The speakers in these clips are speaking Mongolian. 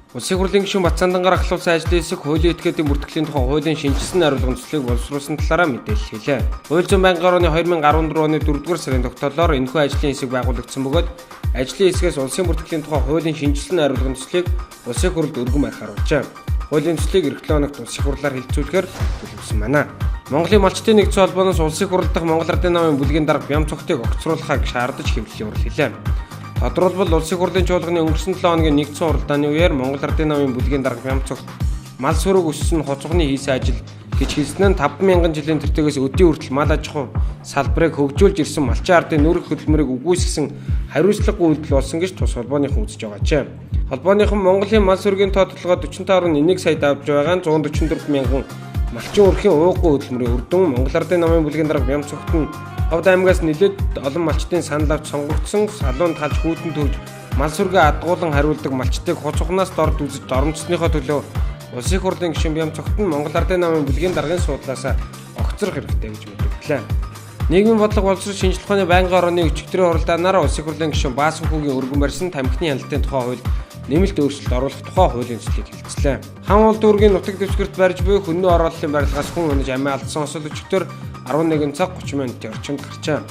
Улсын хурлын гишүүн Батцаандангаар ахлуулсан ажлын хэсэг хуулийн этгээдийн бүртгэлийн тухай хуулийн шинжилсэн хариулгын төслийг боловсруулсан талаараа мэдээлэл хийлээ. Хууль зүйн байнгын орны 2014 оны 4-р сарын тогтоолоор энэхүү ажлын хэсэг байгуулагдсан бөгөөд ажлын хэсгээс улсын бүртгэлийн тухай хуулийн шинжилсэн хариулгын төслийг улсын хурлд өргөн барих харуулжээ. Хуулийн төслийг эх 7 хоногт улсын хурлаар хэлцүүлэхээр төлөвлөсөн байна. Монголын малчтын нэгдсэн холбооноос улсын хурал дахь Монгол Ардын намын бүлгийн дарга Бям цогтыг огцруулахыг шаардаж хэвлэл явууллаа. Тодорхойлбол улсын хурлын чуулганы өнгөрсөн 7 хоногийн нэгдсэн хуралдааны үеэр Монгол Ардын намын бүлгийн дарга Бям цогт мал сүрэг өссөн хоцгоны хийсэн ажил гэж хэлсэн нь 5,000 жилийн тэртегээс өдийн хүртэл мал аж ахуй салбарыг хөгжүүлж ирсэн малчин ардын нүрэх хөдөлмөрийг үгүйсгэсэн хариуцлагагүй үйлдэл болсон гэж тус холбооныхан үзэж байгаачаа. Холбооныхан Монголын мал сүргийн тоо толгой 45.1 сая давж байгаа 144,000 малчин өрхийн ууггүй хөдөлмөрийн үр дүн Монгол Ардын намын бүлгийн дарга Бям цогт нь Ховд аймгаас нэлээд олон малчтын санал авч сонгогдсон салуун талж хүүтэн төвж мал сүргээ адгуулan хариулдаг малчтыг хуц ухнаас дорд үзэж доромжсныхоо төлөө улсын хурлын гишүүн Бям цогт нь Монгол Ардын намын бүлгийн даргын суудлаасаа огцрох хэрэгтэй гэж мэдээллээ. Нийгмийн бодлого боловсрол шинжилх ухааны байнгын орны өчигдрийн хуралдаанаар улсын хурлын гишүүн Баасанхүүгийн өргөн барьсан тамхины хяналтын тухай хууль нэмэлт өөрчлөлт оруулах тухай хуулийн төслийг хэлцлээ. Хан улс дүүргийн нутаг дэвсгэрт барьж буй хөнөө ороллын барилгаас хүн өнөж амиа алдсан осол өчигдөр 11 цаг 30 минутын орчимд гарчаа.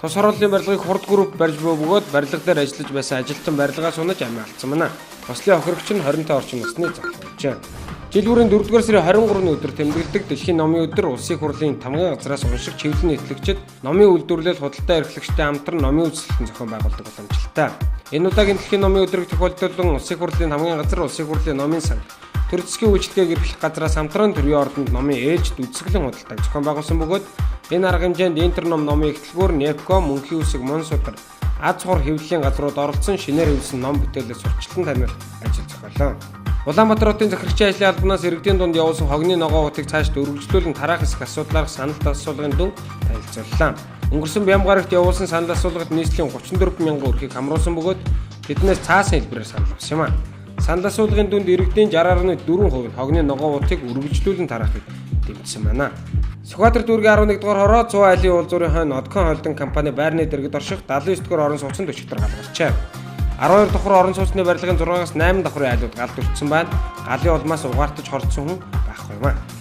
Тус ороллын барилгыг хурд групп барьж буй бөгөөд барилга дээр ажиллаж байсан ажилтан барилгаас унаж амиа алдсан байна. Ослын хохирогч нь 25 орчим насны залхуйчээ. Жил бүрийн 4-р сарын 23-ны өдөр тэмдэглэдэг Дэлхийн номын өдөр улсын хурлын тамгын газраас унших чиглэлийн этлэгчид номын үйлдвэрлэл худалдаа эрхлэгчтэй хамтран номын үзэсгэлэн зохион байгуулдаг боломжтой. Энэ удаагийн Дэлхийн номын өдрийг тохиолдуулан улсын хурлын тамгын газар улсын хурлын номын сан төр засгийн үйлчлэгийг эрхлэх газраас хамтран төрийн ордонд номын ээлжид үзэсгэлэн худалдааг зохион байгуулсан бөгөөд энэ арга хэмжээнд интерном номын эхлэлгүүр Непко, Мөнхийн үсэг, Монсудар, аз хор хэвлэлийн газрууд оролцсон шинээр хэвлэсэн ном бүтээлээ сурчлан таниулах ажил зохиолоо. Улаанбаатар хотын захирагчийн ажлын албанаас иргэдийн дунд явуулсан хогны ногоо утыг цаашд өргөжлүүлэн тараах хэсэг асуудлаарх санал асуулгын дүн танилцууллаа. Өнгөрсөн Бям гарагт явуулсан санал асуулгад нийслэлийн 34,000 өрхийг хамруулсан бөгөөд тэднээс цаасан хэлбэрээр санал авсан юм а. Санал асуулгын дүнд иргэдийн 60.4% нь хогны ногоо утыг өргөжлүүлэн тараахыг дэмжсэн байна. Сүхбаатар дүүргийн 11 дугаар хороо 100 айлын уулзуурын хойно Одкон холдинг компани байрны дэргэд орших 79 дугаар орон сууцнд өчигдөр гал гарчээ. 12 давхар орон сууцны барилгын 6-8 давхрын айлууд галд өртсөн байна. Галын улмаас угаартаж хордсон хүн байхгүй юм а.